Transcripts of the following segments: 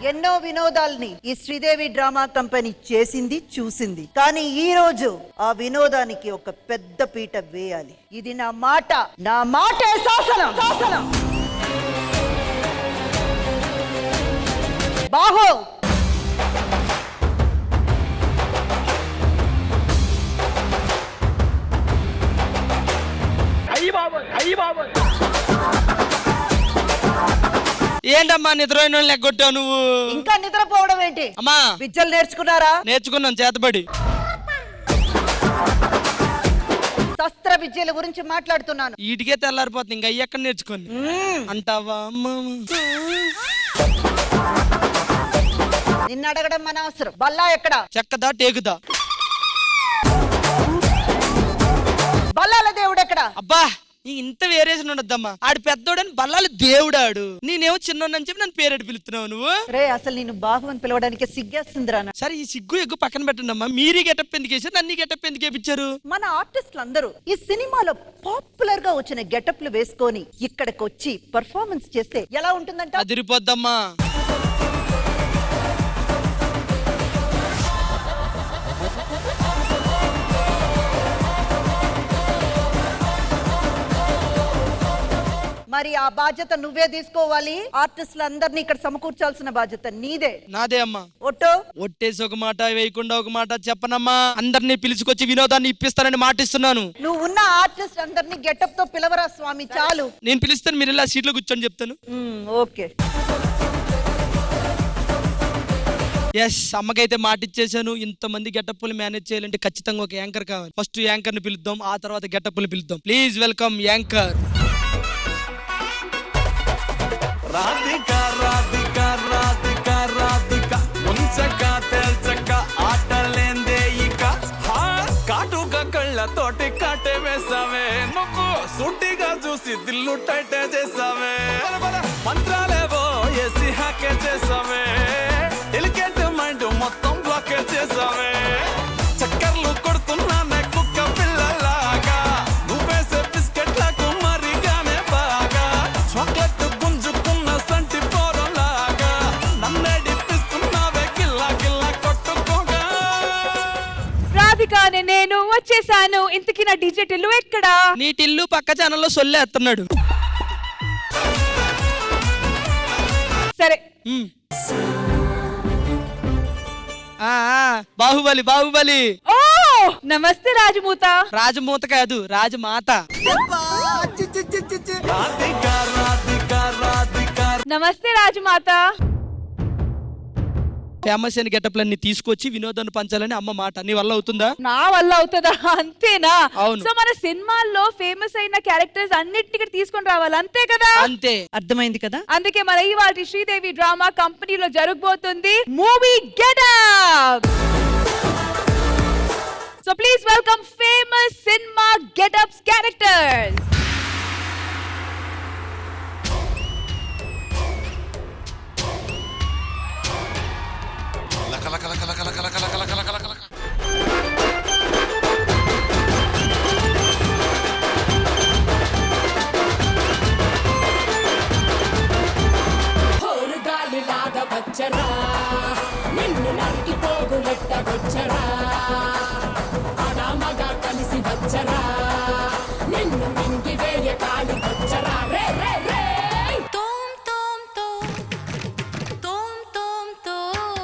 ఎన్నో వినోదాల్ని ఈ Sridevi drama company చేసింది చూసింది. కానీ ఈ రోజు ఆ వినోదానికి ఒక పెద్ద పీట వేయాలి. ఇది నా మాట, నా మాటే శాసనం. బాహో ఏంటమ్మా నిద్రపోయిన వాళ్ళు ఎగ్గొట్టావు నువ్వు? ఇంకా నిద్రపోవడం ఏంటి అమ్మా? విద్యలు నేర్చుకున్నారా? నేర్చుకున్నాం చేతబడి. శస్త్ర విద్యల గురించి మాట్లాడుతున్నాను. వీటికే తెల్లారిపోతుంది, ఇంకా అయ్యి ఎక్కడ నేర్చుకోండి అంటావా? నిన్ను అడగడం మన అవసరం. బల్లా ఎక్కడ? చెక్కదా టేకుదా? బల్లాల దేవుడు ఎక్కడ? అబ్బా ఇంత వేరియేషన్ ఉండద్దమ్మా. ఆడు పెద్దోడని బల్లాలు దేవుడాడు, నేనేమో చిన్నోడని చెప్పి నన్ను పేరెడు పిలుస్తున్నావు నువ్వు. రే అసలు నేను బాహు అని పిలవడానికి సిగ్గేస్తుందిరా. సరే ఈ సిగ్గు ఎగ్గు పక్కన పెట్టండి అమ్మా. మీరీ గెటప్ ఎందుకు వేసారు, నన్ను గెటప్ ఎందుకు వేపించారు? మన ఆర్టిస్టులు అందరూ ఈ సినిమాలో పాపులర్ గా వచ్చిన గెటప్లు వేసుకొని ఇక్కడికి వచ్చి పర్ఫార్మెన్స్ చేస్తే ఎలా ఉంటుందంట? అదిరిపోద్దమ్మా. మరి ఆ బాధ్యత నువ్వే తీసుకోవాలి. ఆర్టిస్టులందరినీ ఇక్కడ సమకూర్చాల్సిన బాధ్యత నీదే. నాదే అమ్మా. ఒట్టేసి ఒక మాట వేయకుండా ఒక మాట చెప్పనమ్మా. అందరినీ పిలుచుకొచ్చి వినోదాన్ని ఇప్పిస్తానని మాటిస్తున్నాను. నువ్వు ఉన్న ఆర్టిస్ట్ అందరినీ గెటప్ తో పిలవరా స్వామి, చాలు. నేను పిలుస్తాను, మీరు ఇలా సీట్లో కూర్చొని చెప్తాను. ఓకే. ఎస్, అమ్మకైతే మాట ఇచ్చేసాను. ఇంతమంది గెటప్లు మేనేజ్ చేయాలంటే ఖచ్చితంగా ఒక యాంకర్ కావాలి. ఫస్ట్ యాంకర్ ని పిలుద్దాం, ఆ తర్వాత గెటప్లు పిలుద్దాం. Please welcome anchor. Radhika Radhika Radhika Radhika ముంచక తెల్చక ఆటలేందే ఇక కాటుగా కళ్ళతోటి కాటే వేసావే, నువ్వు సూటిగా చూసి దిల్లు టైటే చేసావే, మంత్రాలేవో ఏసి హ్యాకే చేసావే, డెలికేట్ మైండ్ మొత్తం బ్లాకే చేసావే, చక్కర్లు కొడుతున్నానే కుక్క పిల్లలాగా, నువ్వేసే బిస్కెట్లకు మరిగానే బాగా, చాక్లెట్ నేను వచ్చేసాను. ఇంతకీ నా డీజే టిల్లు ఎక్కడా? నీ టిల్లు పక్క ఛానల్లో సొల్లేస్తున్నాడు. సరే బాహుబలి బాహుబలి. ఓ నమస్తే రాజమూత. రాజమూత కాదు, రాజమాత. నమస్తే రాజమాత. ఫేమస్ అయిన గెటప్లన్నీ తీసుకొచ్చి వినోదాన్ని పంచాలని అమ్మ మాట. నీ వల్ల అవుతుందా? నా వల్ల అవుతుందా? అంతేనా? అవును. సో మన సినిమాల్లో ఫేమస్ అయిన క్యారెక్టర్స్ అన్నిటికీ తీసుకొని రావాలి, అంతే కదా? అంతే. అర్థమైంది కదా? అందుకే మన ఇవాళ శ్రీదేవి డ్రామా కంపెనీలో జరగబోతుంది movie getup. So please welcome famous cinema getups characters. వచ్చరా నిన్ను నరికి పోగులెట్ట వచ్చరా, ఆడామగా కలిసి వచ్చరా, నిన్ను మింగి వేయ కాలి వచ్చరా, రే రే రే తోం తోం తోం తోం తోం తోం.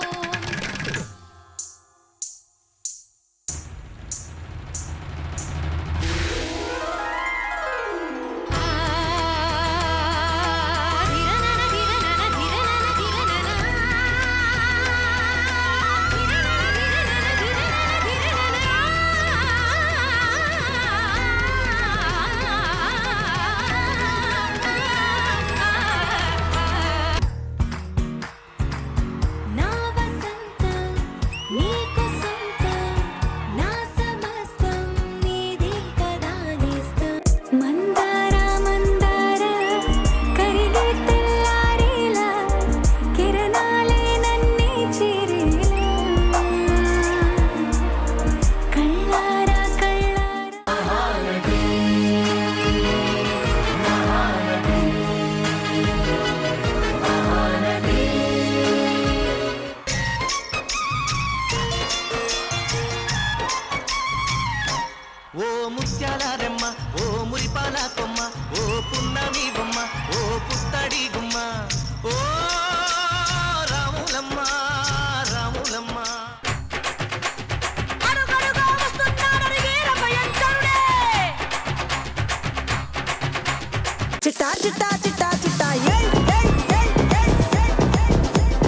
చిట్టా చిట్టా చిట్టా చిట్టా ఏయ్ ఏయ్ ఏయ్ ఏయ్ ఏయ్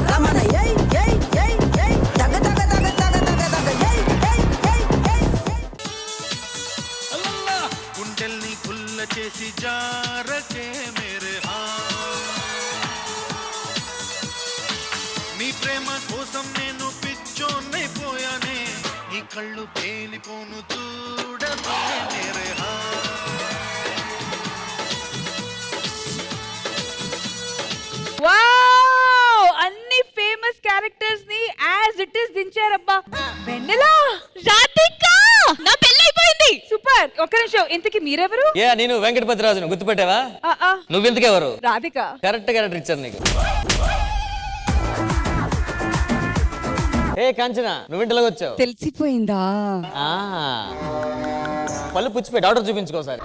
రమణ ఏయ్ ఏయ్ ఏయ్ ఏయ్ దగ దగ దగ దగ దగ దగ ఏయ్ ఏయ్ ఏయ్ ఏయ్ గుండెల్ని పుల్ల చేసి జారకే మేరే నీ ప్రేమ కోసం నేను పిచ్చోన్నైపోయానే నీ కళ్ళు పేలిపోను చూడమే మేరే వావ్ అన్ని ఫేమస్ క్యారెక్టర్స్ ని యాజ్ ఇట్ ఇస్ దించారబ్బా. వెన్నెలా, రాధిక, నా పెళ్లి అయిపోయింది. సూపర్. ఒక్క నిమిషం, ఇంతకి మీరెవరు? నేను వెంకటపతి రాజును గుర్తుపెట్టావా? నువ్వు ఇంతకెవరు? రాధిక. కరెక్ట్ క్యారెక్టర్ ఇచ్చారు నీకు. ఏ కాంచన, నువ్వు ఇంటిలోకి వచ్చావు. తెలిసిపోయిందా? పళ్ళు పుచ్చిపోయి డాక్టర్ చూపించుకోసారి.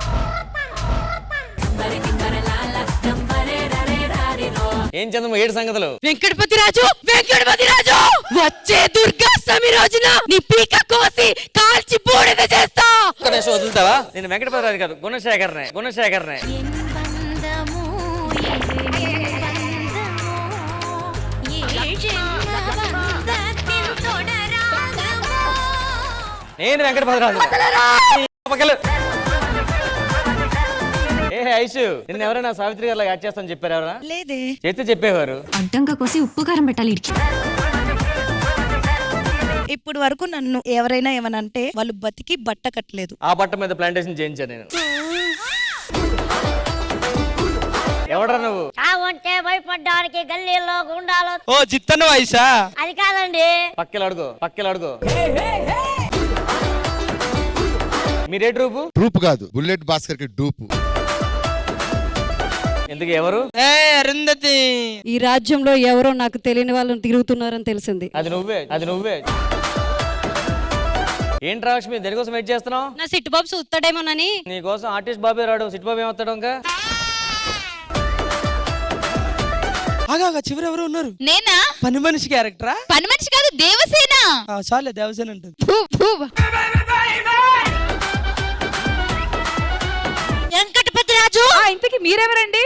ఏం చందమ్మ ఏడు సంగతులు? వెంకటపతి రాజు వచ్చే దుర్గాష్టమి రోజున నీ పీక కోసి కాల్చి బూడిద చేస్తా. ఒక్క నిమిషం వదులుతావా? నేను వెంకటపతి రాజు గారు గుణశేఖర్నే. నేను వెంకటపతి రాజు. ఏ ఐషు, నిన్న ఎవరైనా సావిత్రి గారు యాడ్ చేస్తాను చెప్పారు? ఎవరైనా లేదే. చేస్తే చెప్పేవారు. అడ్డంగా కోసి ఉప్పు కారం పెట్టాలి. ఇప్పుడు వరకు నన్ను ఎవరైనా ఏమనంటే వాళ్ళు బతికి బట్ట కట్టలేదు. ఆ బట్ట మీద ప్లాంటేషన్ చేయించాను నేను. ఎవడరా నువ్వు? ఉంటే భయపడ్డానికి గల్లీలో గుండాలో. ఓ చిత్తన్న వయసా? అది కాదండి. పక్కలు అడుగు. మీరే ట్రూపు? ట్రూప్ కాదు, బుల్లెట్ భాస్కర్ కి డూపు. ఎందుకు ఎవరు? అరుంధతి. ఈ రాజ్యంలో ఎవరో నాకు తెలియని వాళ్ళు తిరుగుతున్నారని తెలిసింది. అది నువ్వే. ఏంటి రాష్మి, దేనికోసం వెయిట్ చేస్తున్నావు? నా సిట్టు బాబు చూస్తాడేమోనని. నీ కోసం ఆర్టిస్ట్ బాబే రాడు, సిట్ బాబు ఏమవుతాడు ఇంకా? ఆగా చివరి ఎవరు ఉన్నారు? నేనా? పని మనిషి క్యారెక్టరా? పని మనిషి కాదు, దేవసేన. చాలే దేవసేన అంటుంది. వెంకటపతి రాజు. ఇంతకి మీరెవరండి?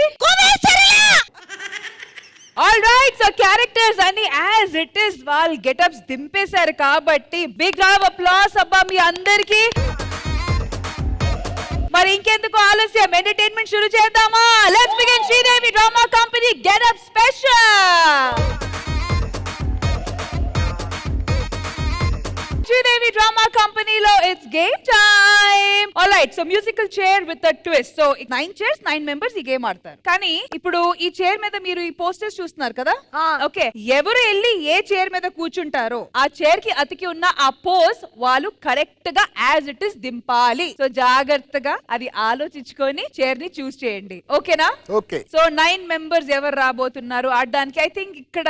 ఆల్ రైట్, సో క్యారెక్టర్స్ అన్ని యాజ్ ఇట్ ఇస్ వాళ్ళ గెటప్స్ దింపేశారు కాబట్టి బిగ్ రౌండ్ ఆఫ్ అప్లాస్ అబ్బా మీ అందరికి. మరి ఇంకెందుకు ఆలస్యం, ఎంటర్టైన్మెంట్ షురూ చేద్దామా? Let's begin Sridevi drama company getup special. Sridevi drama కంపెనీలో it's game time. All right, so musical chair with a twist. So 9 chairs 9 members ఈ గేమ్ ఆడతారు. కానీ ఇప్పుడు ఈ చైర్ మీద మీరు ఈ పోస్టర్స్ చూస్తున్నారు కదా? ఓకే, ఎవరు వెళ్ళి ఏ చైర్ మీద కూర్చుంటారో ఆ చైర్ కి అతికి ఉన్న ఆ పోజ్ వాళ్ళు కరెక్ట్ గా యాజ్ ఇట్ ఇస్ దింపాలి. సో జాగ్రత్తగా అది ఆలోచించుకొని చైర్ ని చూస్ చేయండి. ఓకేనా? ఓకే. సో 9 members ఎవరు రాబోతున్నారు ఆడడానికి? ఐ థింక్ ఇక్కడ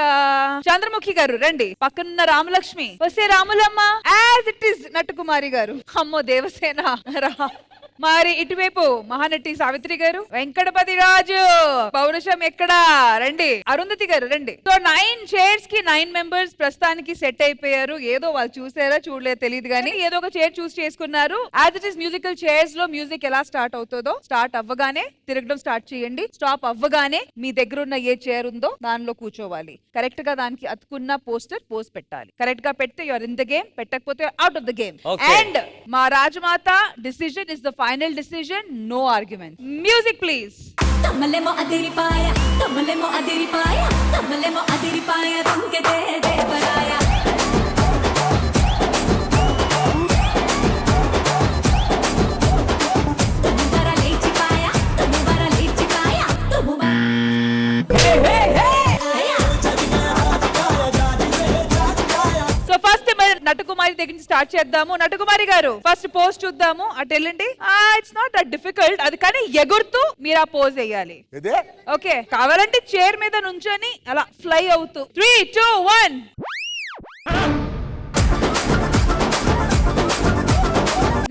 చంద్రముఖి గారు రండి, పక్కనున్న రామలక్ష్మి వస్తే రాములమ్మ, యాజ్ ఇట్ ఇస్ నటుకుమారి గారు, అమ్మో దేవసేన రా. మరి ఇటువైపు మహానటి సావిత్రి గారు, వెంకటపతి రాజు, పౌరుషం ఎక్కడా రండి, అరుంధతి గారు రండి. సో 9 chairs కి 9 members ప్రస్తుతానికి సెట్ అయిపోయారు. ఏదో వాళ్ళు చూసారా చూడలేదు తెలియదు కానీ ఏదో ఒక చైర్ చూస్ చేసుకున్నారు. As it is musical chairs లో మ్యూజిక్ ఎలా స్టార్ట్ అవుతుందో స్టార్ట్ అవ్వగానే తిరగడం స్టార్ట్ చేయండి. స్టాప్ అవ్వగానే మీ దగ్గర ఉన్న ఏ చైర్ ఉందో దానిలో కూర్చోవాలి. కరెక్ట్ గా దానికి అతుకున్న పోజ్ పెట్టాలి. కరెక్ట్ గా పెడితే యూఆర్ ఇన్ ద గేమ్, పెట్టకపోతే out of the game. And మా Rajamata decision is the final decision, no argument. Music please. తమ్మలేమో అదిరిపాయ రంకెదే దేవరాయ. తుమ్ముబర లేచిపాయ సో ఫస్ట్ నటుకుమారి దగ్గర నుంచి స్టార్ట్ చేద్దాము. నటుకుమారి గారు ఫస్ట్ పోజ్ చూద్దాము, అటు వెళ్ళండి. ఇట్స్ నాట్ దట్ డిఫికల్ట్, అది కానీ ఎగురుతూ మీరు ఆ పోజ్ వేయాలి. ఓకే, కావాలంటే చైర్ మీద నుంచొని అలా ఫ్లై అవుతూ. 3, 2, 1.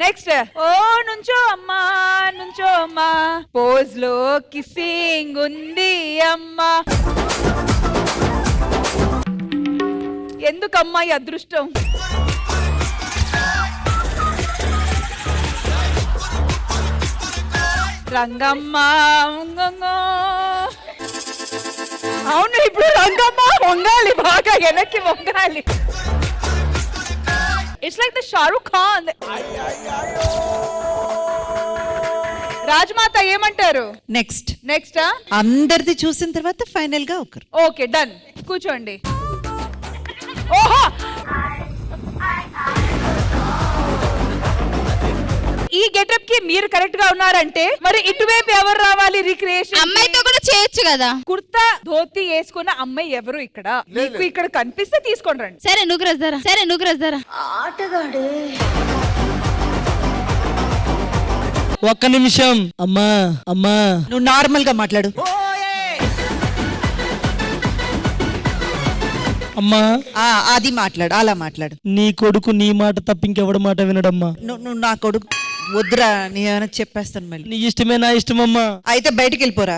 నెక్స్ట్, ఓ నుంచో అమ్మా పోజ్ లో కిస్సింగ్ ఉంది అమ్మా. ఎందుకమ్మా ఈ అదృష్టం? రంగమ్మ అవును ఇప్పుడు రంగమ్మ వంగాలి, బాగా వెనక్కి వంగాలి. It's like the Shahrukh Khan. Rajamata ఏమంటారు? నెక్స్ట్ నెక్స్ట్ అందరిది చూసిన తర్వాత ఫైనల్ గా ఒకరు. ఓకే డన్, కూర్చోండి. ఓహో ఈ గెటప్ కి మీరు కరెక్ట్ గా ఉన్నారంటే మరి ఇటువైపు ఎవరు రావాలి? రిక్రియేషన్ అమ్మాయితో కూడా చేయొచ్చు కదా. కుర్తా ధోతి వేసుకున్న అమ్మాయి ఎవరు ఇక్కడ? మీకు ఇక్కడ కనిపిస్తే తీసుకొని రండి. సరే నువ్వు రజారా. ఒక్క నిమిషం. అమ్మా అమ్మా నువ్వు నార్మల్ గా మాట్లాడు. అమ్మా అది మాట్లాడు, అలా మాట్లాడు. నీ కొడుకు నీ మాట తప్ప ఇంకెవడి మాట వినడమ్మా. నువ్వు నా కొడుకు వద్దురా, నీ ఏమైనా చెప్పేస్తాను మళ్ళీ. నీ ఇష్టమే నా ఇష్టమమ్మా. అయితే బయటికి వెళ్ళిపోరా.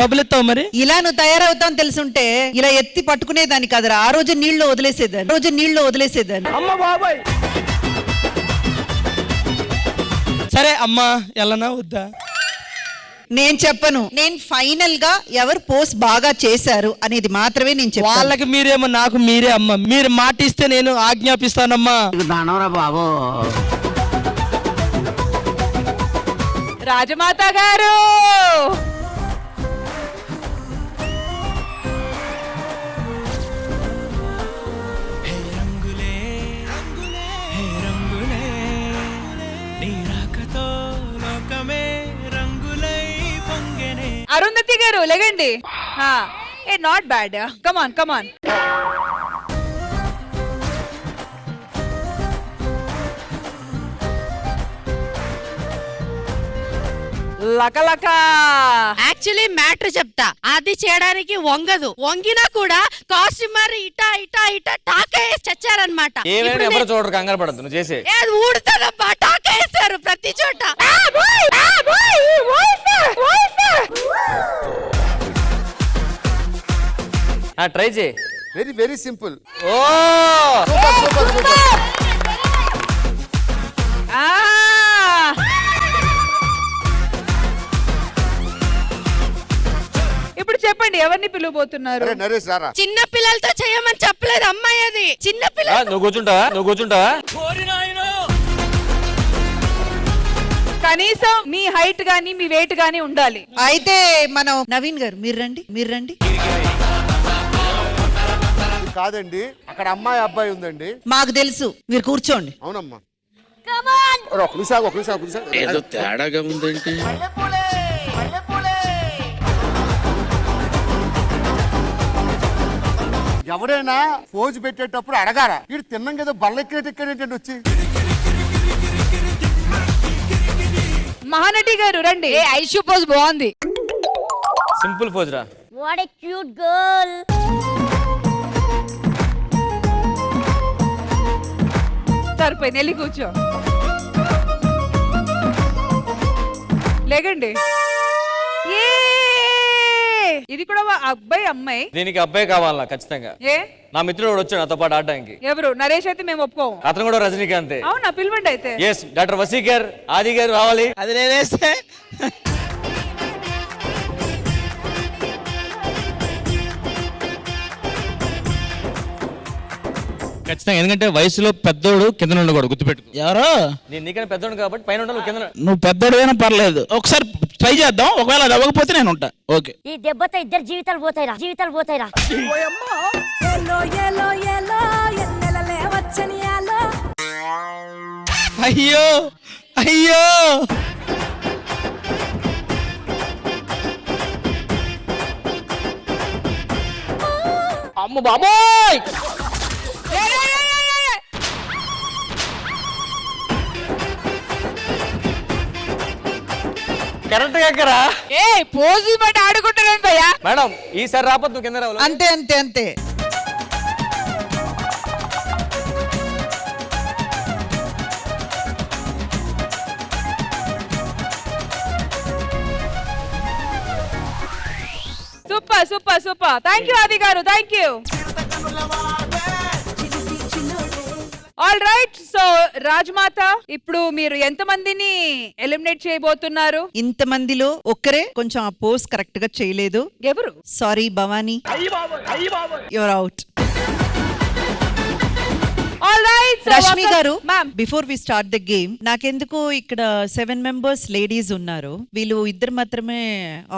డబ్బులు ఇస్తావు మరి? ఇలా నువ్వు తయారవుతావు తెలుసుంటే ఇలా ఎత్తి పట్టుకునేదాన్ని కదరా. ఆ రోజు నీళ్ళు వదిలేసేదాన్ని. అమ్మ బాబాయ్. సరే అమ్మా, ఎల్లనా వద్దా? నేను చెప్పను. నేను ఫైనల్ గా ఎవరు పోస్ట్ బాగా చేశారు అనేది మాత్రమే నేను చెప్పాను. వాళ్ళకి మీరేమో, నాకు మీరే అమ్మ. మీరు మాట ఇస్తే నేను ఆజ్ఞాపిస్తానమ్మా. రాజమాత గారు అరుంధతి గారు లేగండి. ఏ నాట్ బ్యాడ్, కమాన్. లకలక. యాక్చువల్లీ మ్యాటర్ చెప్తా, అది చేయడానికి వంగదు. వంగినా కూడా కాస్ట్యూమర్ ఇటా టాకా వేసి చచ్చారనమాట. ఏమైనా ఎవరు చూడరు, కంగారు పడద్దు, నువ్వు చేసే. అది ఊడుతుందబ్బా, టాకా వేస్తారు ప్రతి చోట. ట్రై చేయి. Very very simple. ఓ ఇప్పుడు చెప్పండి, ఎవరిని పిలువబోతున్నారు? నరేష్ రారా. చిన్న పిల్లలతో చేయమని చెప్పలేదు అమ్మాయి. అది చిన్న పిల్లలు. నువ్వు కూర్చుంటావా? కనీసం మీ హైట్ గానీ మీ వెయిట్ గానీ ఉండాలి. అయితే మనం నవీన్ గారు మీరు రండి. కాదండి, అక్కడ అమ్మాయి అబ్బాయి ఉందండి. మాకు తెలుసు, మీరు కూర్చోండి. అవునమ్మా. ఒక నిమిషం. ఏదో తేడాగా ఉందేంటి? ఎవరైనా పోజు పెట్టేటప్పుడు అడగారా? వీడు తిన్నాం కదా బల్లెక్కేటెక్కడేంటండి వచ్చి. మహానటి గారు రండి. ఐషు పోజ్ బాగుంది. సింపుల్ పోజ్ రా. What a cute girl. సరిపోయింది, వెళ్ళి కూర్చో. లేకండి. ఇది కూడా అబ్బాయి అమ్మాయి. దీనికి అబ్బాయి కావాలా ఖచ్చితంగా. ఏ నా మిత్రుడు వచ్చాడు నాతో పాటు ఆడడానికి. ఎవరు? నరేష్ అయితే మేము ఒప్పుకోము. అతను కూడా రజనీకాంతే. అవునా? పిలవండి అయితే. ఎస్, డాక్టర్ వసీకర్, ఆది గారు రావాలి. అది నేనేస్తే ఖచ్చితంగా, ఎందుకంటే వయసులో పెద్దోడు కింద ఉండకూడదు, గుర్తుపెట్టుకో. ఎవరో నేను నీకన్నా పెద్దోడు కాబట్టి పైన ఉండాలి, కింద. నువ్వు పెద్దోడైనా పర్లేదు, ఒకసారి ట్రై చేద్దాం. ఒకవేళ అది అవ్వకపోతే నేను ఉంటా. ఓకే. ఈ దెబ్బతో ఇద్దరు జీవితాలు పోతాయిరా. అయ్యో అమ్మ బాబోయ్. కరెక్ట్ ఎక్కరా? ఏ పోజు బట్టి ఆడుకుంటాను భయ్యా. మేడం ఈసారి రాపొద్దు, నువ్వు కింద రావాలి. అంతే. సూపర్. థ్యాంక్ యూ ఆది గారు, thank you. All right, so Rajmata, ఇప్పుడు మీరు ఎంత మందిని ఎలిమినేట్ చేయబోతున్నారు? ఇంతమందిలో ఒక్కరే కొంచెం ఆ పోజ్ కరెక్ట్ గా చేయలేదు. ఎవరు? Sorry Bhavani, your out. All right Rashmi గారు, ma'am, before we start the game, నాకెందుకు ఇక్కడ 7 మెంబర్స్ లేడీస్ ఉన్నారు, వీళ్ళు ఇద్దరు మాత్రమే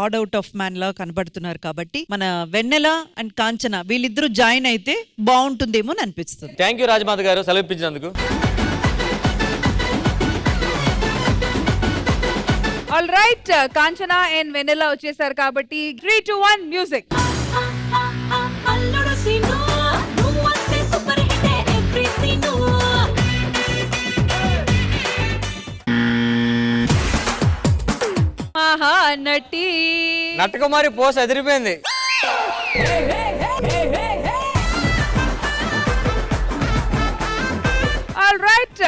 ఆడ్ అవుట్ ఆఫ్ మ్యాన్ లా కనబడుతున్నారు. కాబట్టి మన వెన్నెల అండ్ కాంచన వీళ్ళిద్దరూ జాయిన్ అయితే బాగుంటుందేమో అని అనిపిస్తుంది. థ్యాంక్ యూ రాజమాత గారు సెలవు ఇప్పించినందుకు. ఆల్ రైట్, కాంచన అండ్ వెన్నెల వచ్చేసారు కాబట్టి 3, 2, 1 మ్యూజిక్. అల్లుడు సీను నువ్వు వస్తే సూపర్ హిట్ ఎవ్రీ సీను. మహానటి నటకుమారి పోస్ ఎదిరిపోయింది. All right,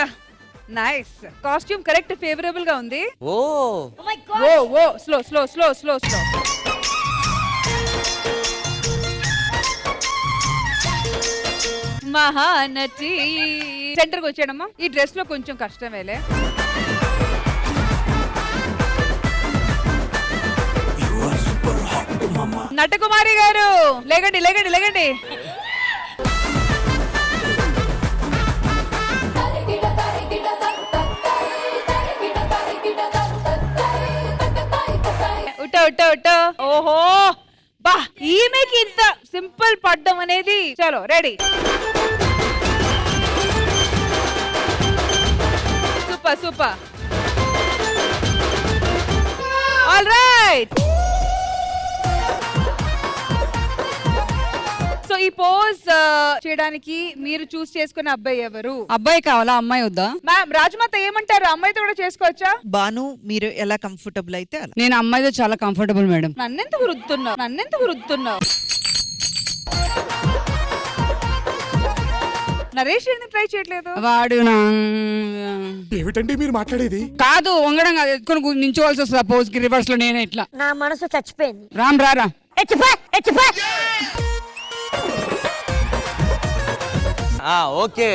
nice. Costume correct, favourable గా ఉంది. ఓ ఓ slow slow slow slow slow. మహానటి సెంటర్ కి వచ్చాడమ్మా. ఈ డ్రెస్ లో కొంచెం కష్టమేలే. నటకుమారి గారు లేగండి లేగండి లేగండి. ఉట్ట ఉట్ట ఉట్ట. ఓహో బా, ఈమెకి ఇంత సింపుల్ పడ్డం అనేది. చలో ready. Super super. All right. So ఈ పోజ్ చేయడానికి మీరు చూస్ చేసుకున్న అబ్బాయి ఎవరు? అబ్బాయి కావాలా, అమ్మాయి వద్దా? మ్యామ్, రాజమాత ఏమంటారు? అమ్మాయితో కూడా చేసుకోవచ్చా? బాను, మీరు ఎలా కంఫర్టబుల్ అయితే అలా. నేను అమ్మాయితో చాలా కంఫర్టబుల్ మేడం. నన్నెందుకు రుద్దుతున్నావు? నరేష్ ఎందుకు ట్రై చేయట్లేదు? వాడు ఏమిటండి మీరు మాట్లాడేది? కాదు, వంగడం కాదు, ఎత్తుకొని నించోవాల్సి వస్తుంది ఆ పోజ్ కి. రివర్స్ లో నేనే ఇట్లా. నా మనసు చచ్చిపోయింది. రామ్ రారా. Okay.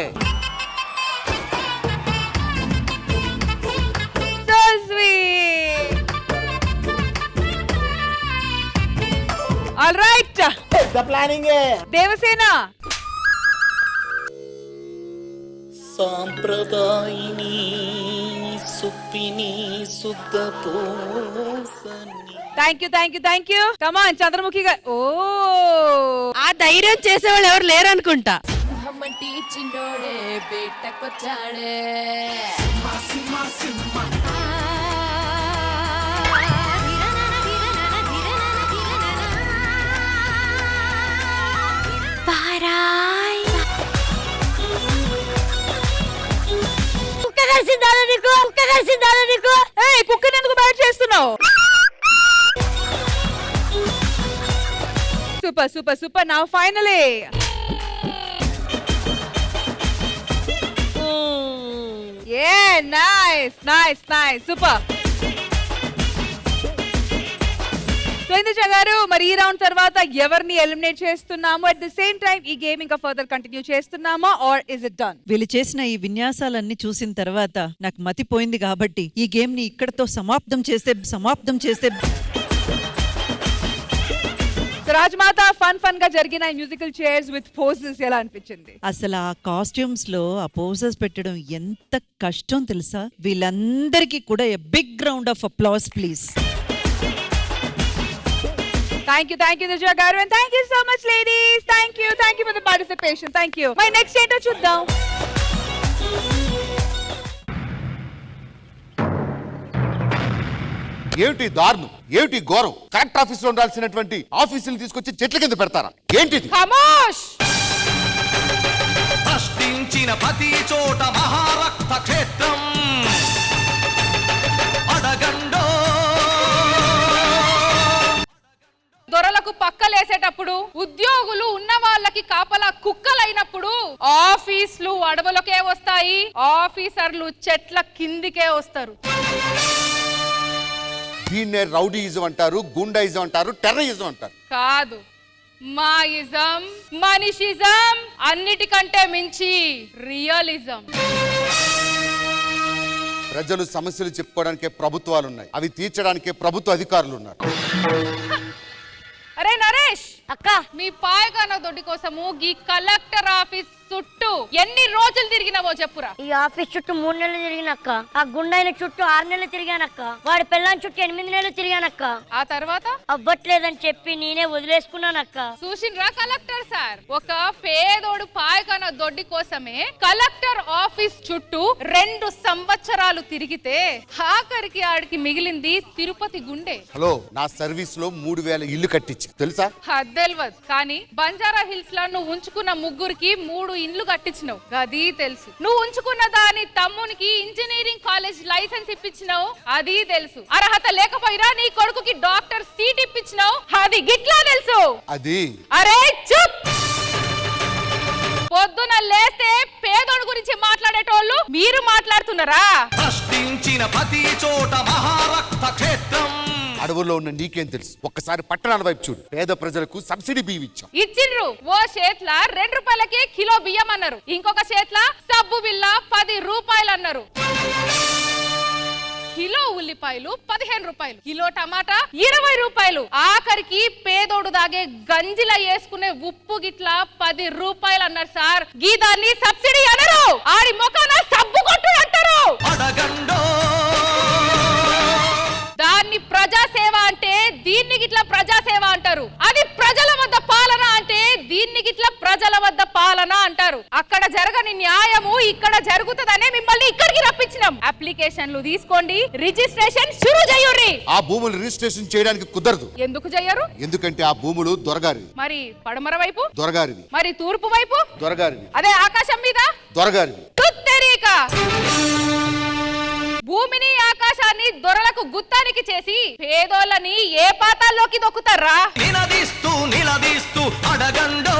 So sweet. All right. The planning Devasena. సాంప్రదాయిని సుప్పిని సుద్ధ పోసని. Thank you. కమాన్ చంద్రముఖి గారు. ఓ, ఆ ధైర్యం చేసేవాళ్ళు ఎవరు లేరు అనుకుంటా. అమ్మంటి చిన్నోడే బేటకొచ్చాడే. కుక్కని ఎందుకు బ్యాట్ చేస్తున్నావు? Super super super. Now finally nice super. Induja గారు, మరి ఈ రౌండ్ తర్వాత ఎవరిని ఎలిమినేట్ చేస్తున్నాము? అట్ ద సేమ్ టైం ఈ గేమ్ ఇంకా ఫర్దర్ కంటిన్యూ చేస్తున్నామా, ఆర్ ఇస్ ఇట్ డన్? వీళ్ళు చేసిన ఈ విన్యాసాలన్నీ చూసిన తర్వాత నాకు మతిపోయింది కాబట్టి ఈ గేమ్ ని ఇక్కడతో సమాప్తం చేస్తే రాజమాత, ఫన్ గా జరిగిన మ్యూజికల్ చైర్స్ విత్ పోజెస్ ఎలా అనిపించింది? అసలు ఆ కాస్ట్యూమ్స్ లో ఆ పోజెస్ పెట్టడం ఎంత కష్టం తెలుసా? వీళ్ళందరికీ కూడా a big round of applause please. Thank you Nija garu, and thank you so much ladies. Thank you for the participation. Thank you. My next ఏంటో చూద్దాం. ఏమిటి దారుణం, ఏమిటి ఘోరం? కరెక్ట్ ఆఫీస్ లో ఉండాల్సినటువంటి ఆఫీసులు తీసుకొచ్చి చెట్ల కింద పెడతారా? ఏంటిది? ఖమోష్. ప్రశ్నించిన ప్రతి చోట మహారక్త క్షేత్రం అడగండో. దొరలకు పక్కలేసేటప్పుడు, ఉద్యోగులు ఉన్న వాళ్ళకి కాపలా కుక్కలైనప్పుడు ఆఫీసులు అడవులకే వస్తాయి, ఆఫీసర్లు చెట్ల కిందికే వస్తారు. దీన్నే రౌడీయిజం అంటారు, గుండాయిజం అంటారు, టెర్రరిజం అంటారు. కాదు, మాయిజం, మనిషిజం, అన్నిటికంటే మించి రియలిజం. ప్రజలు సమస్యలు చెప్పుకోవడానికే ప్రభుత్వాలు ఉన్నాయి, అవి తీర్చడానికే ప్రభుత్వ అధికారులు ఉన్నారు. అరే నరేష్ అక్క మీ పాయగాన దొడ్డి కోసము ఈ కలెక్టర్ ఆఫీస్ చుట్టూ ఎన్ని రోజులు తిరిగినావో చెప్పురా. ఈ ఆఫీస్ చుట్టూ 3 నెలలు తిరిగినక్క, ఆ గుండాయిల చుట్టూ 6 నెలలు తిరిగానక్క, వాడి పిల్లని చుట్టూ 8 నెలలు తిరిగానక్క. ఆ తర్వాత అవ్వట్లేదని చెప్పి నేనే వదిలేసుకున్నానక్క. చూసిండ్రా కలెక్టర్ సార్, ఒక పేదోడు పాయగాన దొడ్డి కోసమే కలెక్టర్ ఆఫీస్ చుట్టూ 2 సంవత్సరాలు తిరిగితే ఆఖరికి ఆడికి మిగిలింది తిరుపతి గుండె. హలో, నా సర్వీస్ లో 3000 ఇల్లు కట్టించి తెలుసా? తెలియదు కానీ బంజారా హిల్స్ లో నువ్వు ఉంచుకున్న ముగ్గురికి 3 ఇండ్లు కట్టించినావు, అది తెలుసు. నువ్వు ఉంచుకున్న దాని తమ్మునికి ఇంజనీరింగ్ కాలేజ్ లైసెన్స్ ఇప్పించినావు, అది తెలుసు. అర్హత లేకపోయినా నీ కొడుకుకి డాక్టర్ సీట్ ఇప్పించినావు, అది గిట్లా తెలుసు. అది అరే చూప్, పొద్దున లేస్తే పేదోడు గురించి మాట్లాడేటోళ్ళు మీరు మాట్లాడుతున్నారా? ప్రశ్నించిన ప్రతి చోట మహారక్త క్షేత్రం. అడవుల్లో ఉన్న నీకేం తెలుసు? ఒక్కసారి పట్టణాల వైపు చూడు, పేద ప్రజలకు సబ్సిడీ బియ్యం ఇచ్చాం. ఇచ్చిండ్రు. ఓ చేట్ల 2 రూపాయలకి కిలో బియ్యం అన్నారు, ఇంకొక చేట్ల సబ్బు బిల్ల 10 రూపాయలు అన్నారు. కిలో ఉల్లిపాయలు 15 రూపాయలు, కిలో టమాటా 20 రూపాయలు, ఆఖరికి పేదోడు దాగే గంజిలా వేసుకునే ఉప్పు గిట్లా 10 రూపాయలు అన్నారు సార్. గీదాన్ని సబ్సిడీ అనరు, ఆడి మొఖాన సబ్బు కొట్టుడు అంటారు. దాన్ని ప్రజాసేవ అంటే దీన్ని గిట్లా ప్రజాసేవ అంటారు. అది ప్రజల వద్ద పాలన అంటే దీన్ని గిట్లా ప్రజల వద్ద పాలన అంటారు. అక్కడ జరగని న్యాయము ఇక్కడ జరుగుతుందనే మిమ్మల్ని ఇక్కడికి రప్పించినాం. అప్లికేషన్లు తీసుకోండి, రిజిస్ట్రేషన్ షురూ చేయుర్రి. ఆ భూములు రిజిస్ట్రేషన్ చేయడానికి కుదరదు. ఎందుకు చేయరు? ఎందుకంటే ఆ భూములు దొరగారివి. మరి పడమర వైపు దొరగారివి. మరి తూర్పు వైపు దొరగారివి. అదే ఆకాశం మీద దొరగారివి. భూమిని ఆకాశాన్ని దొరలకు గుత్తానికి చేసి పేదోళ్ళని ఏ పాతాల్లోకి దొక్కుతారా? నిలదీస్తూ అడగండో.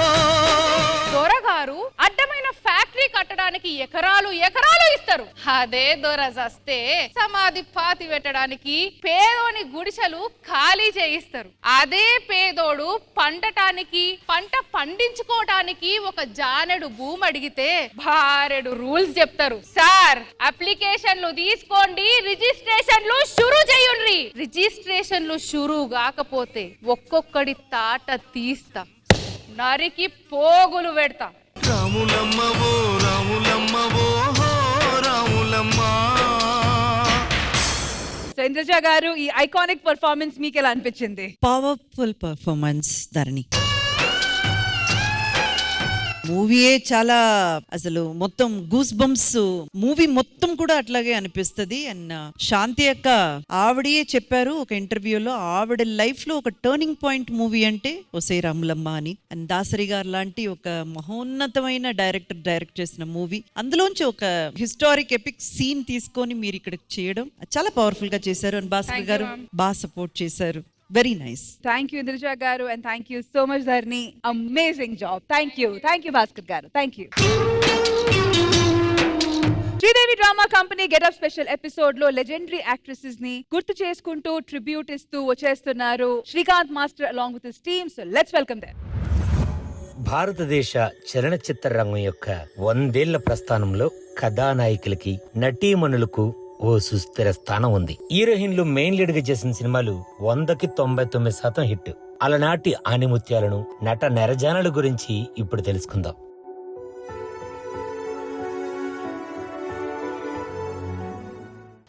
దొరగారు అడ్డమైన ఫ్యాక్టరీ కట్టడానికి ఎకరాలు ఎకరాలు ఇస్తారు. అదే దొర చస్తే సమాధి పాతి పెట్టడానికి పేదోని గుడిసెలు ఖాళీ చేయిస్తారు. అదే పేదోడు పంట పండించుకోవడానికి ఒక జానెడు భూమి అడిగితే భారెడు రూల్స్ చెప్తారు. సార్, అప్లికేషన్లు తీసుకోండి, రిజిస్ట్రేషన్లు షురూ చేయండి. రిజిస్ట్రేషన్లు షురూ కాకపోతే ఒక్కొక్కడి తాట తీస్తా, నరికి పోగులు పెడతా. రాములమ్మవో రాములమ్మవో రాములమ్మ. ఇంద్రజ గారు, ఈ ఐకానిక్ పర్ఫార్మెన్స్ మీకు ఎలా అనిపించింది? పవర్ఫుల్ పర్ఫార్మెన్స్ ధరణి. మూవీయే చాలా అసలు మొత్తం గూస్ బంప్స్, మూవీ మొత్తం కూడా అట్లాగే అనిపిస్తుంది. అండ్ శాంతి అక్క ఆవిడే చెప్పారు ఒక ఇంటర్వ్యూలో, ఆవిడ లైఫ్ లో ఒక టర్నింగ్ పాయింట్ మూవీ అంటే ఒసే రాములమ్మ అని. అండ్ దాసరి గారు లాంటి ఒక మహోన్నతమైన డైరెక్టర్ డైరెక్ట్ చేసిన మూవీ, అందులోంచి ఒక హిస్టారిక్ ఎపిక్ సీన్ తీసుకొని మీరు ఇక్కడ చేయడం చాలా పవర్ఫుల్ గా చేశారు. అండ్ భాస్కర్ గారు బాగా సపోర్ట్ చేశారు. Very nice. Thank you Indraja garu, and thank you so much Dharni. Amazing job. Thank you Bhaskar garu. Thank you. Sridevi drama company getup special episode లో లెజెండరీ యాక్ట్రెసెస్ ని గుర్తు చేసుకుంటూ ట్రిబ్యూట్ ఇస్తూ వచ్చేస్తున్నారు Srikanth master along with his team. So let's welcome them. భారతదేశ చలనచిత్ర రంగం యొక్క 100 ఏళ్ల ప్రస్థానంలో కథానాయకులకి, నటీమణులకు ఓ సుస్థిర స్థానం ఉంది. హీరోయిన్లు మెయిన్ లీడ్ గా చేసిన సినిమాలు 100కి 99% హిట్. అలనాటి ఆణిముత్యాలను, నట నెరజానల గురించి ఇప్పుడు తెలుసుకుందాం.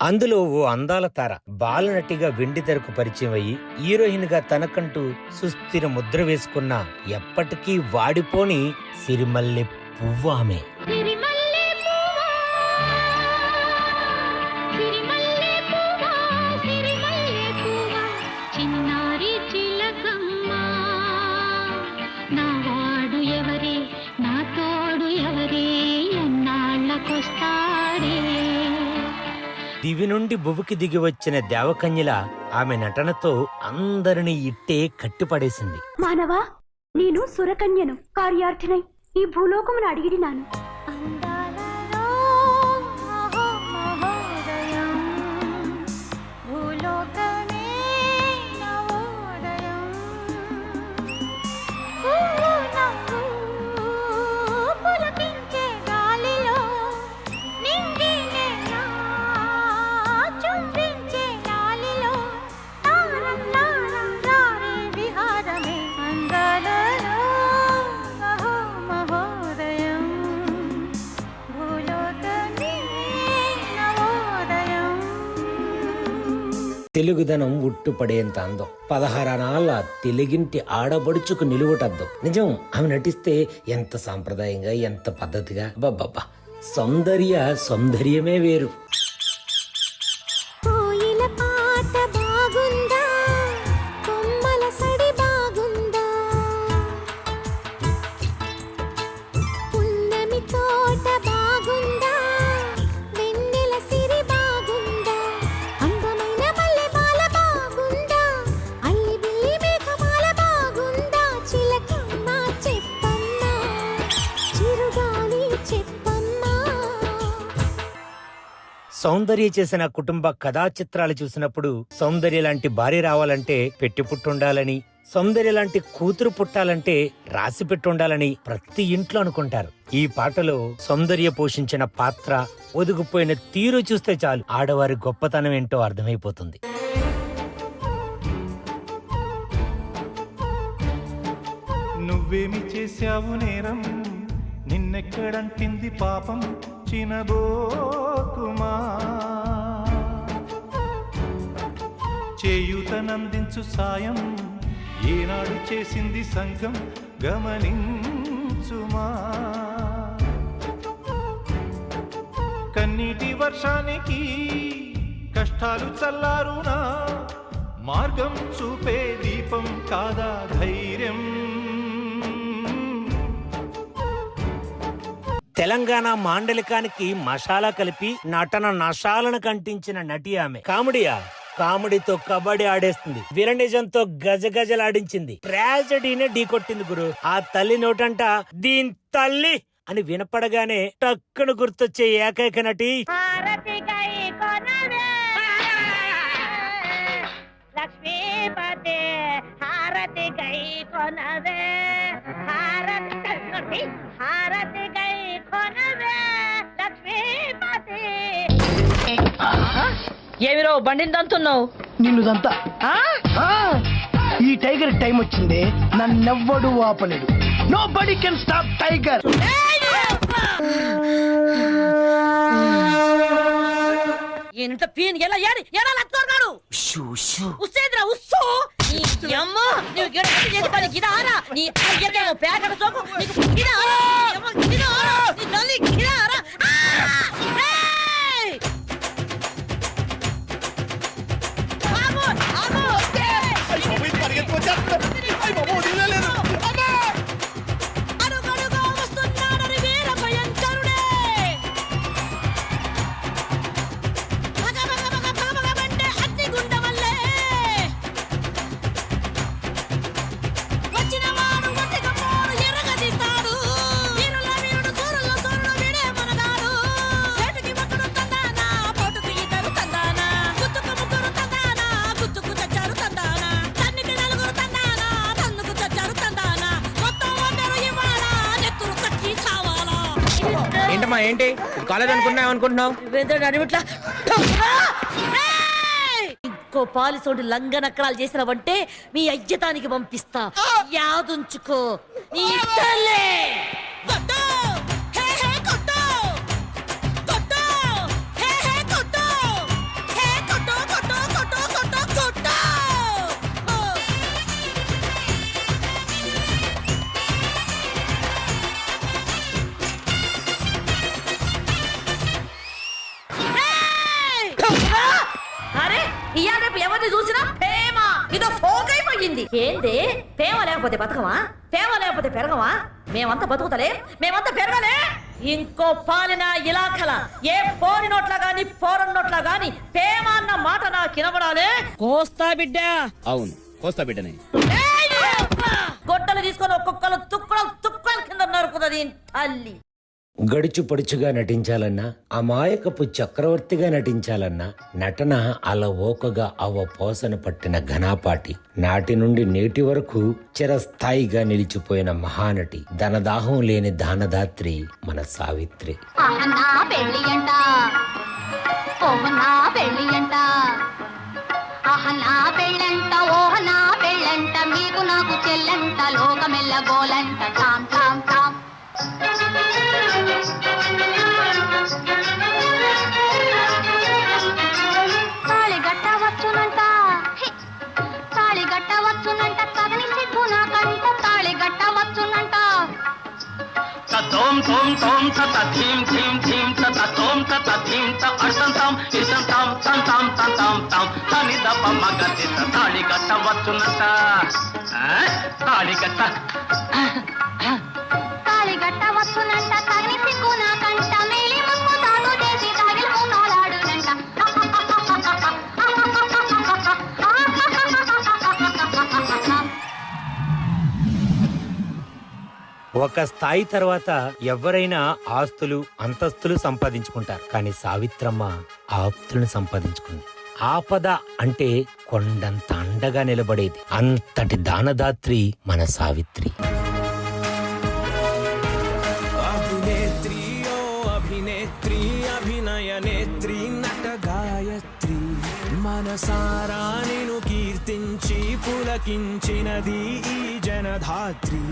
అందులో ఓ అందాల తార బాలనటిగా వెండి తెరకు పరిచయం అయ్యి హీరోయిన్ గా తనకంటూ సుస్థిర ముద్ర వేసుకున్న, ఎప్పటికీ వాడిపోని సిరిమల్లె పువ్వు ఆమె. దివి నుండి భువికి దిగి వచ్చిన దేవకన్యల ఆమె నటనతో అందరిని ఇట్టే కట్టిపడేసింది. మానవా, నేను సురకన్యను, కార్యార్థినై ఈ భూలోకమును అడిగిడినాను. తెలుగుదనం ఉట్టుపడేంత అందం, 16 నాళ్ళ తెలుగింటి ఆడబడుచుకు నిలువుటద్దం. నిజం, ఆమె నటిస్తే ఎంత సాంప్రదాయంగా, ఎంత పద్ధతిగా, బాబా సౌందర్యమే వేరు. సౌందర్య చేసిన కుటుంబ కథా చిత్రాలు చూసినప్పుడు సౌందర్య లాంటి భార్య రావాలంటే పెట్టి పుట్టుండాలని, సౌందర్య లాంటి కూతురు పుట్టాలంటే రాసి పెట్టుండాలని ప్రతి ఇంట్లో అనుకుంటారు. ఈ పాటలో సౌందర్య పోషించిన పాత్ర, ఒదిగిపోయిన తీరు చూస్తే చాలు ఆడవారి గొప్పతనం ఏంటో అర్థమైపోతుంది. నువ్వేమి చేశావు నేరం, నిన్నెక్కడంటింది పాపం చినబోకుమా, చేయూతనందించు సాయం ఏనాడు చేసింది సంఘం గమనించుమా. కన్నీటి వర్షానికి కష్టాలు చల్లారునా, మార్గం చూపే దీపం కాదా ధైర్యం. తెలంగాణ మాండలికానికి మసాలా కలిపి నటన నశాలను కంటించిన నటి ఆమె. కామెడీతో కబడ్డీ ఆడేస్తుంది, విలనిజంతో గజగజలాడించింది, ట్రాజడీనే ఢీకొట్టింది గురు. ఆ తల్లి నోటంట దీని తల్లి అని వినపడగానే టక్కును గుర్తొచ్చే ఏకైక నటి లక్ష్మీపతి. హారతి గై కొనవే, హారతి గై కొనవే లక్ష్మీపతి. ఏమిరో బండిని దంతున్నావు? నిన్ను దంతా. ఈ టైగర్ టైం వచ్చింది, నన్నెవ్వడు ఆపలేడు. Nobody can stop tiger. ఏంట పీన్ ఎలా ఏడి ఎలా లత్తారు ఉస్సేద్రా ఉస్సు నీ అమ్మ నువ్వు గెడకి చేసి గిదారా నీ అయ్యదేమో పేకడ చోకు నీకు గిదారా గిదారా నీ తల్లి గిదారా. ఏయ్ ఆగో ఆగో ఐ బాబు పరిగెత్తు వచ్చేస్తా. ఐ బాబు వదిలేలేదు. అడుగడుగా వస్తున్నాడని వీర భయంకరుడే. ఏంటమ్మా ఏంటి కాలేజ్ అనుకుంటున్నావు? ఇంకో పాలిసోడి లంగనక్కరాలు చేసినవంటే మీ అయ్యతానికి పంపిస్తా, యాదుంచుకో. నీ తల్లే ఇయాల రేపు ఎవరిని చూసినా ప్రేమ ఇదో ఫోక్ అయిపోయింది. ఏంది ప్రేమ లేకపోతే బతకమా, ప్రేమ లేకపోతే పెరగమా? మేమంతా బతుకుతలే, మేమంతా పెరగలే. ఇంకో పాలిన ఇలాఖల ఏ పోరి నోట్ల గాని పోరన్ నోట్ల గాని ప్రేమ అన్న మాట నాకు వినబడాలే. కోస్తా బిడ్డ. అవును, కోస్తా బిడ్డనే. గొడ్డలు తీసుకొని ఒక్కొక్కరు తుక్కలు కింద నరుకుతుంది తల్లి. గడుచు పడుచుగా నటించాలన్నా, అమాయకపు చక్రవర్తిగా నటించాలన్నా నటన అలవోకగా పోసన పట్టిన ఘనాపాటి. నాటి నుండి నేటి వరకు చిరస్థాయిగా నిలిచిపోయిన మహానటి, ధనదాహం లేని దానదాత్రి మన సావిత్రి. మీకు నాకు చెల్లంట, లోకమెల్ల గోలంట. టామ్ టామ్ టామ్ తాళి గట్ట వచ్చునంట, తోం తోం తత ధీం ధీం ధీం తత తోం తత ధీం త అర్థం తాం ఇసం తాం తం తాం తం తాం తాం తని దప మగ తిత తాళి కట్ట వచ్చునట తాళి కట్ట వచ్చునంట తగిలి సిగ్గు నా కంట మేలి ముక్కు తాగు చేసి తగిలి మూనాలాడునంట. ఒక స్థాయి తర్వాత ఎవరైనా ఆస్తులు అంతస్తులు సంపాదించుకుంటారు, కానీ సావిత్రమ్మ ఆప్తులను సంపాదించుకుంది. ఆపద అంటే కొండంత అండగా నిలబడేది. అంతటి దానదాత్రి మన సావిత్రి. అభినేత్రి ఓ అభినేత్రి అభినయ నేత్రి నట గాయత్రి మనసారా నిను కీర్తించి పులకించినది ఈ జనధాత్రి.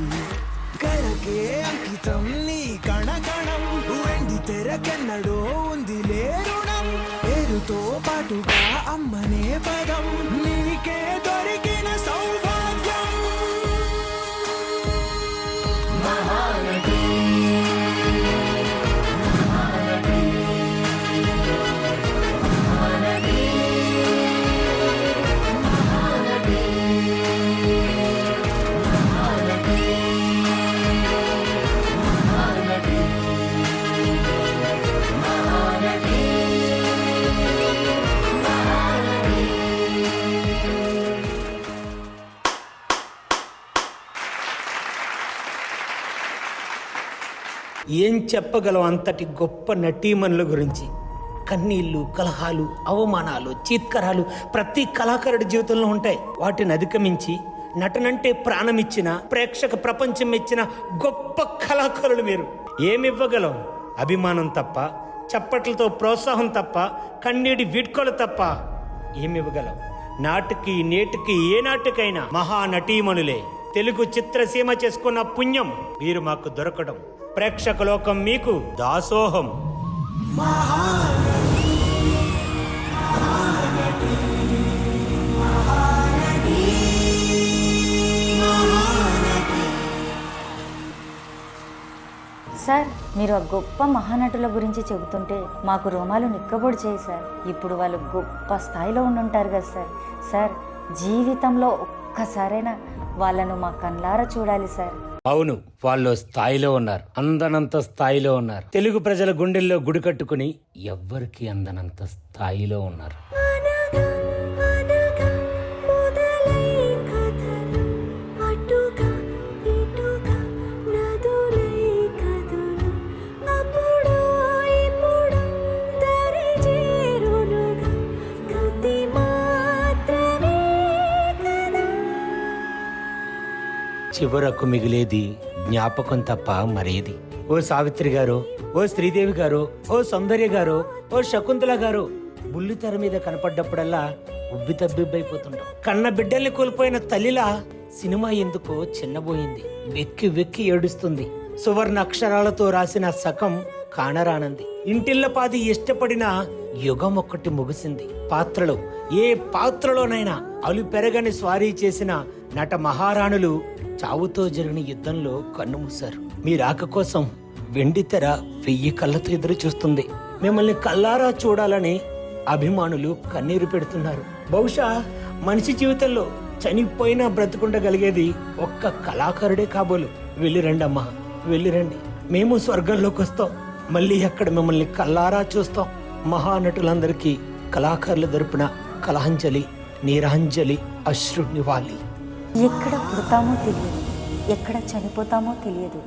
కళకే అంకితం నీ కణకణం వెండి తెరకెన్నడో ఉంది లేరుణం. పేరుతో పాటుగా అమ్మనే పదం నీకే దొరికిన సౌభాగ్యం. మహానటి ఏం చెప్పగలం అంతటి గొప్ప నటీమణుల గురించి? కన్నీళ్లు, కలహాలు, అవమానాలు, చీత్కరాలు ప్రతి కళాకారుడి జీవితంలో ఉంటాయి. వాటిని అధిగమించి నటనంటే ప్రాణమిచ్చిన, ప్రేక్షక ప్రపంచం ఇచ్చిన గొప్ప కళాకారులు మీరు. ఏమివ్వగలం? అభిమానం తప్ప, చప్పట్లతో ప్రోత్సాహం తప్ప, కన్నీటి వీడ్కోలు తప్ప ఏమివ్వగలం? నాటికి నేటికి ఏ నాటికైనా మహానటీమణులే. తెలుగు చిత్రసీమ చేసుకున్న పుణ్యం మీరు మాకు దొరకడం. ప్రేక్షక లోకం మీకు దాసోహం. సార్, మీరు ఆ గొప్ప మహానటుల గురించి చెబుతుంటే మాకు రోమాలు నిక్కబొడి చేయి సార్. ఇప్పుడు వాళ్ళు గొప్ప స్థాయిలో ఉండుంటారు కదా సార్. సార్, జీవితంలో ఒక్కసారైనా వాళ్ళను మా కళ్ళారా చూడాలి సార్. అవును, వాళ్ళు స్థాయిలో ఉన్నారు, అందనంత స్థాయిలో ఉన్నారు. తెలుగు ప్రజల గుండెల్లో గుడి కట్టుకుని ఎవ్వరికి అందనంత స్థాయిలో ఉన్నారు. చివరకు మిగిలేది జ్ఞాపకం తప్ప మరేది. ఓ సావిత్రి గారు, ఓ శ్రీదేవి గారు, ఓ సౌందర్య గారు, ఓ శకుంతల గారు బుల్లితెర మీద కనపడ్డప్పుడల్లా ఉబ్బి తబ్బిబ్బైపోతుంటాం. కన్న బిడ్డల్ని కోల్పోయిన తల్లిలా సినిమా ఎందుకో చిన్నబోయింది. వెక్కి వెక్కి ఏడుస్తుంది. సువర్ణ అక్షరాలతో రాసిన సకం కానరానంది. ఇంటిల్లపాది ఇష్టపడిన యుగం ఒక్కటి ముగిసింది. పాత్రలో ఏ పాత్రలోనైనా అలు పెరగని స్వారీ చేసిన నట మహారాణులు చావుతో జరిగిన యుద్ధంలో కన్నుమూశారు. మీ రాక కోసం వెండితెర 1000 కళ్ళతో ఎదురు చూస్తుంది. మిమ్మల్ని కళ్ళారా చూడాలని అభిమానులు కన్నీరు పెడుతున్నారు. బహుశా మనిషి జీవితంలో చనిపోయినా బ్రతుకుండగలిగేది ఒక్క కళాకారుడే కాబోలు. వెళ్ళిరండి అమ్మా, వెళ్ళిరండి. మేము స్వర్గంలోకి వస్తాం. మళ్ళీ అక్కడ మిమ్మల్ని కళ్ళారా చూస్తాం. మహానటులందరికీ కళాకారుల తరపున కళాంజలి, నీరాంజలి, అశ్రు నివాళి. ఎక్కడ పుడతామో తెలియదు, ఎక్కడ చనిపోతామో తెలియదు,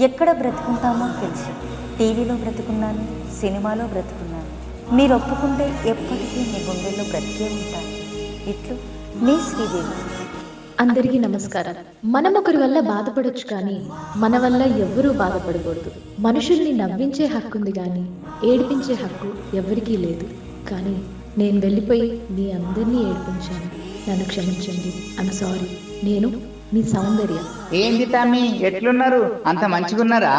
ఎక్కడ బ్రతుకుంటామో తెలుసు. టీవీలో బ్రతుకున్నాను, సినిమాలో బ్రతుకున్నాను. మీరు ఒప్పుకుంటే ఎప్పటికీ మీ గుండెల్లో బ్రతికే ఉంటాను. ఇట్లు మీ శ్రీదేవి. అందరికీ నమస్కారం. మనం ఒకరి వల్ల బాధపడొచ్చు, కానీ మన వల్ల ఎవ్వరూ బాధపడకూడదు. మనుషుల్ని నవ్వించే హక్కుంది కానీ ఏడిపించే హక్కు ఎవరికీ లేదు. కానీ నేను వెళ్ళిపోయి మీ అందరినీ ఏడిపించాను. నన్ను క్షమించండి. I'm sorry. నేను మీ సౌందర్య. ఏంది తమ్మి, ఎట్లున్నారు? అంత మంచిగున్నారా?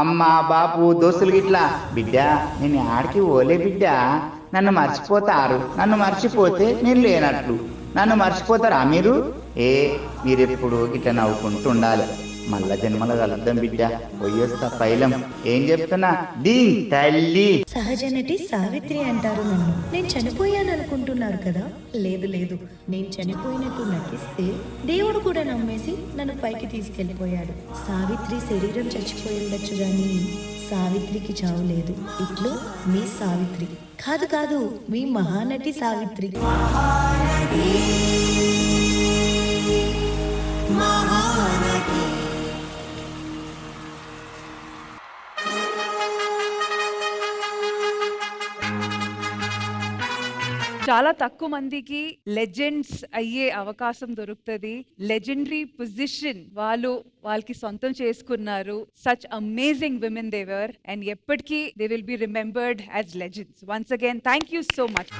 అమ్మ, బాపు, దోస్తులు గిట్లా? బిడ్డ, నేను ఆడికి ఓలే బిడ్డ. నన్ను మర్చిపోతారు. నన్ను మర్చిపోతే నేను లేనట్లు. నన్ను మర్చిపోతారా మీరు? మీరెప్పుడు ఇట్లా నవ్వుకుంటూ ఉండాలి. మళ్ళా జన్మలో కలుద్దాం బిడ్డ. పోయొస్తా పైలం. ఏం చెప్తున్నా దీన్ తల్లి. సహజ నటి సావిత్రి అంటారు నన్ను. నేను చనిపోయాను అనుకుంటున్నారు కదా? లేదు లేదు, నేను చనిపోయినట్టు నటిస్తే దేవుడు కూడా నమ్మేసి నన్ను పైకి తీసుకెళ్లిపోయాడు. సావిత్రి శరీరం చచ్చిపోయి ఉండొచ్చు గాని సావిత్రికి చావు లేదు. ఇట్లో మీ సావిత్రి కాదు కాదు, మీ మహానటి సావిత్రి. చాలా తక్కువ మందికి లెజెండ్స్ అయ్యే అవకాశం దొరుకుతుంది. లెజెండరీ పొజిషన్ వాళ్ళకి సొంతం చేసుకున్నారు. Such amazing women they were and ఎప్పటికీ they will be remembered as legends. Once again thank you so much.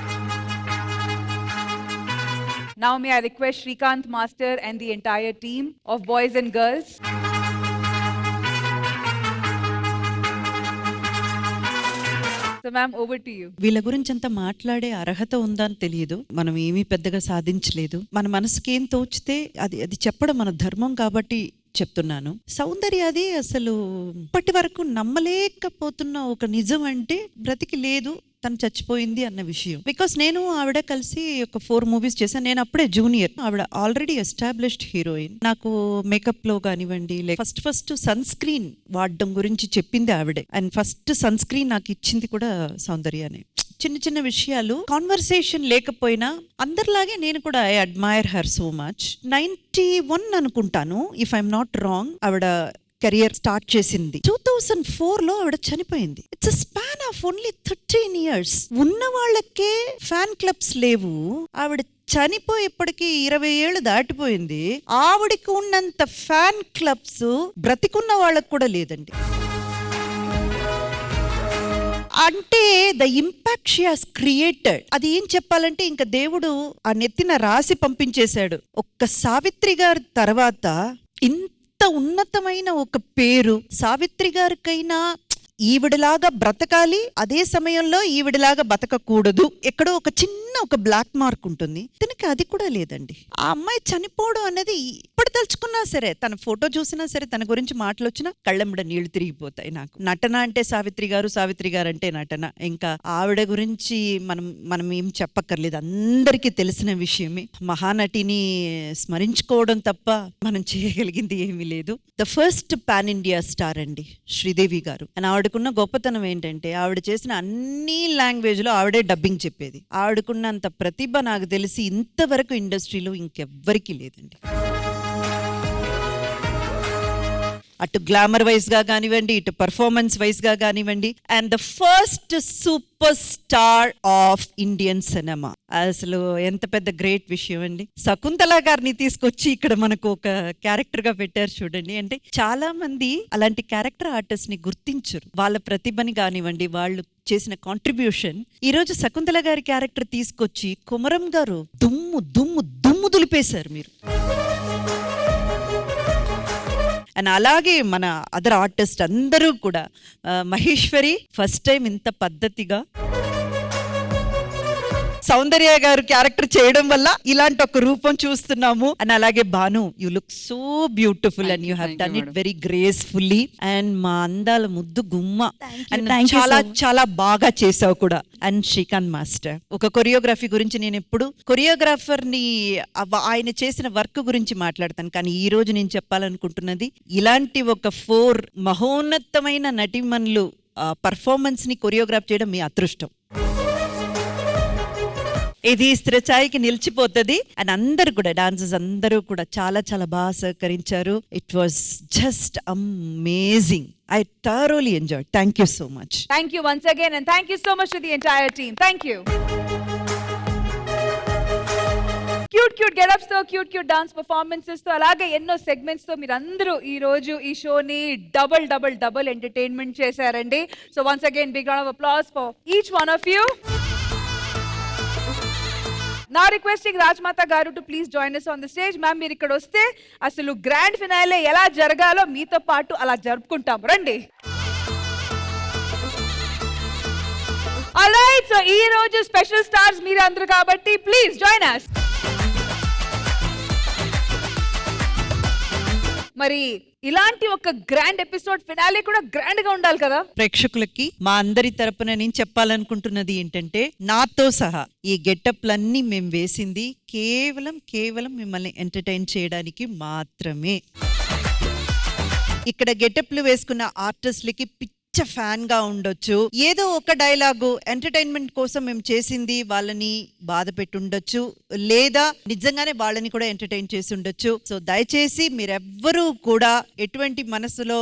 Now may I request Srikanth Master and the entire team of boys and girls. So ma'am, over to you. వీళ్ళ గురించి అంతా మాట్లాడే అర్హత ఉందా అని తెలియదు. మనం ఏమీ పెద్దగా సాధించలేదు. మన మనసుకి ఏం తోచితే అది చెప్పడం మన ధర్మం కాబట్టి చెప్తున్నాను. సౌందర్య అది అసలు ఇప్పటి వరకు నమ్మలేకపోతున్న ఒక నిజం అంటే బ్రతికి లేదు, తను చచ్చిపోయింది అన్న విషయం. బికాస్ నేను ఆవిడ కలిసి ఒక 4 మూవీస్ చేశాను. నేను అప్పుడే జూనియర్, ఆవిడ ఆల్రెడీ ఎస్టాబ్లిష్డ్ హీరోయిన్. నాకు మేకప్ లో కానివ్వండి, ఫస్ట్ సన్ స్క్రీన్ వాడడం గురించి చెప్పింది ఆవిడే. అండ్ ఫస్ట్ సన్ స్క్రీన్ నాకు ఇచ్చింది కూడా సౌందర్యనే. చిన్న చిన్న విషయాలు కాన్వర్సేషన్ లేకపోయినా అందరిలాగే నేను కూడా I admire her so much. 91 అనుకుంటాను, ఇఫ్ ఐఎమ్ నాట్ రాంగ్, ఆవిడ కెరియర్ స్టార్ట్ చేసింది. 2004లో ఆవిడ చనిపోయింది. It's span of only 13 years. ఉన్న వాళ్ళకే ఫ్యాన్ క్లబ్స్ లేవు. ఆవిడ చనిపోయేప్పటికీ 20 ఏళ్ళు దాటిపోయింది. ఆవిడకి ఉన్నంత ఫ్యాన్ క్లబ్స్ బ్రతికున్న వాళ్ళకి కూడా లేదండి. అంటే the impact she has created, అది ఏం చెప్పాలంటే ఇంకా దేవుడు ఆ నెత్తిన రాసి పంపించేశాడు. ఒక్క సావిత్రి గారి తర్వాత ఇంత ఉన్నతమైన ఒక పేరు సావిత్రి గారికైనా ఈవిడలాగా బ్రతకాలి, అదే సమయంలో ఈవిడలాగా బతకకూడదు. ఎక్కడో ఒక చిన్న బ్లాక్ మార్క్ ఉంటుంది. తనకి అది కూడా లేదండి. ఆ అమ్మాయి చనిపోవడం అనేది ఇప్పుడు తలుచుకున్నా సరే, తన ఫోటో చూసినా సరే, తన గురించి మాటలు వచ్చినా కళ్ళెంబడ నీళ్లు తిరిగిపోతాయి నాకు. నటన అంటే సావిత్రి గారు అంటే నటన. ఇంకా ఆవిడ గురించి మనం ఏం చెప్పక్కర్లేదు, అందరికీ తెలిసిన విషయమే. మహానటిని స్మరించుకోవడం తప్ప మనం చేయగలిగింది ఏమీ లేదు. The first pan India star అండి శ్రీదేవి గారు. అండ్ ఆవిడకున్న గొప్పతనం ఏంటంటే ఆవిడ చేసిన అన్ని లాంగ్వేజ్ లో ఆవిడే డబ్బింగ్ చెప్పేది. ఆవిడకున్నంత ప్రతిభ నాకు తెలిసి ఇంతవరకు ఇండస్ట్రీలో ఇంకెవ్వరికీ లేదండి. అటు గ్లామర్ వైజ్ గా కానివ్వండి, ఇటు పర్ఫార్మెన్స్ వైజ్ గా కానివ్వండి. And the first super star of Indian cinema. అసలు ఎంత పెద్ద గ్రేట్ విషయం అండి. శకుంతల గారిని తీసుకొచ్చి ఇక్కడ మనకు ఒక క్యారెక్టర్ గా పెట్టారు చూడండి. అంటే చాలా మంది అలాంటి క్యారెక్టర్ ఆర్టిస్ట్ ని గుర్తించరు. వాళ్ళ ప్రతిభని కానివ్వండి, వాళ్ళు చేసిన కాంట్రిబ్యూషన్. ఈ రోజు శకుంతల గారి క్యారెక్టర్ తీసుకొచ్చి కుమరం గారు దుమ్ము దుమ్ము దుమ్ము దులిపేశారు మీరు. అండ్ అలాగే మన అదర్ ఆర్టిస్ట్ అందరూ కూడా. మహేశ్వరి ఫస్ట్ టైం ఇంత పద్ధతిగా సౌందర్య గారు క్యారెక్టర్ చేయడం వల్ల ఇలాంటి ఒక రూపం చూస్తున్నాము. అండ్ అలాగే Bhanu, you look so beautiful and you have done it very gracefully. And మా అందాల ముద్దు గుమ్మ, అండ్ చాలా చాలా బాగా చేసావు కూడా. అండ్ శ్రీకాంత్ మాస్టర్, ఒక కొరియోగ్రఫీ గురించి నేను ఎప్పుడు కొరియోగ్రాఫర్ ని ఆయన చేసిన వర్క్ గురించి మాట్లాడతాను, కానీ ఈ రోజు నేను చెప్పాలనుకుంటున్నది ఇలాంటి ఒక 4 మహోన్నతమైన నటిమణులు పర్ఫార్మెన్స్ ని కొరియోగ్రాఫ్ చేయడం మీ అదృష్టం. ఇది స్థిరచాయికి నిలిచిపోతుంది. అండ్ అందరూ కూడా డాన్సర్స్ అందరూ కూడా చాలా చాలా బాగా సహకరించారు. It was just amazing. I thoroughly enjoyed. Thank you so much. Thank you once again and thank you so much to the entire team. Thank you. Cute get-ups తో cute dance performances తో అలాగే ఎన్నో segments తో మీరందరూ ఈ రోజు ఈ షోని డబుల్ ఎంటర్టైన్మెంట్ చేశారండి. So once again big round of applause for each one of you. Now requesting Rajmata Garu to please join us on the stage. Ma'am, మీరు ఇక్కడ వస్తే అసలు గ్రాండ్ ఫినాలే ఎలా జరగాలో మీతో పాటు అలా జరుపుకుంటాం రండి. Alright, so ఈ రోజు స్పెషల్ స్టార్స్ మీరు అందరూ కాబట్టి ప్లీజ్ జాయిన్ us. మరి ఇలాంటి ఒక గ్రాండ్ ఎపిసోడ్ ఫినాలే కూడా గ్రాండ్ గా ఉండాలి కదా. ప్రేక్షకులకి మా అందరి తరపున నేను చెప్పాలనుకుంటున్నది ఏంటంటే, నాతో సహా ఈ గెటప్లన్నీ మేము వేసింది కేవలం మిమ్మల్ని ఎంటర్టైన్ చేయడానికి మాత్రమే. ఇక్కడ గెటప్లు వేసుకున్న ఆర్టిస్టులకి పిచ్చ ఫ్యాన్ గా ఉండొచ్చు, ఏదో ఒక డైలాగు ఎంటర్టైన్మెంట్ కోసం మేము చేసింది వాళ్ళని బాధ పెట్టుండొచ్చు, లేదా నిజంగానే వాళ్ళని కూడా ఎంటర్టైన్ చేసి ఉండొచ్చు. సో దయచేసి మీరెవ్వరూ కూడా ఎటువంటి మనసులో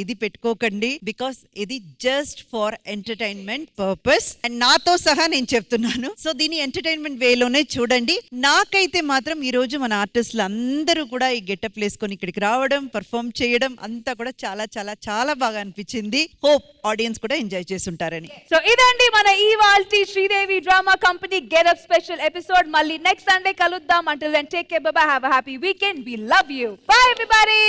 ఇది పెట్టుకోకండి, బికాస్ ఇది just for entertainment purpose. And నాతో సహా నేను చెప్తున్నాను, సో దీన్ని ఎంటర్టైన్మెంట్ వేలోనే చూడండి. నాకైతే మాత్రం ఈ రోజు మన ఆర్టిస్టులు అందరూ కూడా ఈ గెటప్ వేసుకొని ఇక్కడికి రావడం, పర్ఫామ్ చేయడం అంతా కూడా చాలా చాలా చాలా బాగా అనిపించింది. హోప్ ఆడియన్స్ కూడా ఎంజాయ్ చేస్తుంటారని. సో ఇదండి మన ఇవాల్టి Sridevi drama company getup special episode. మళ్ళీ నెక్స్ట్ సండే కలుద్దాం. Until then, take care, bye bye, have a happy weekend, we love you, bye everybody.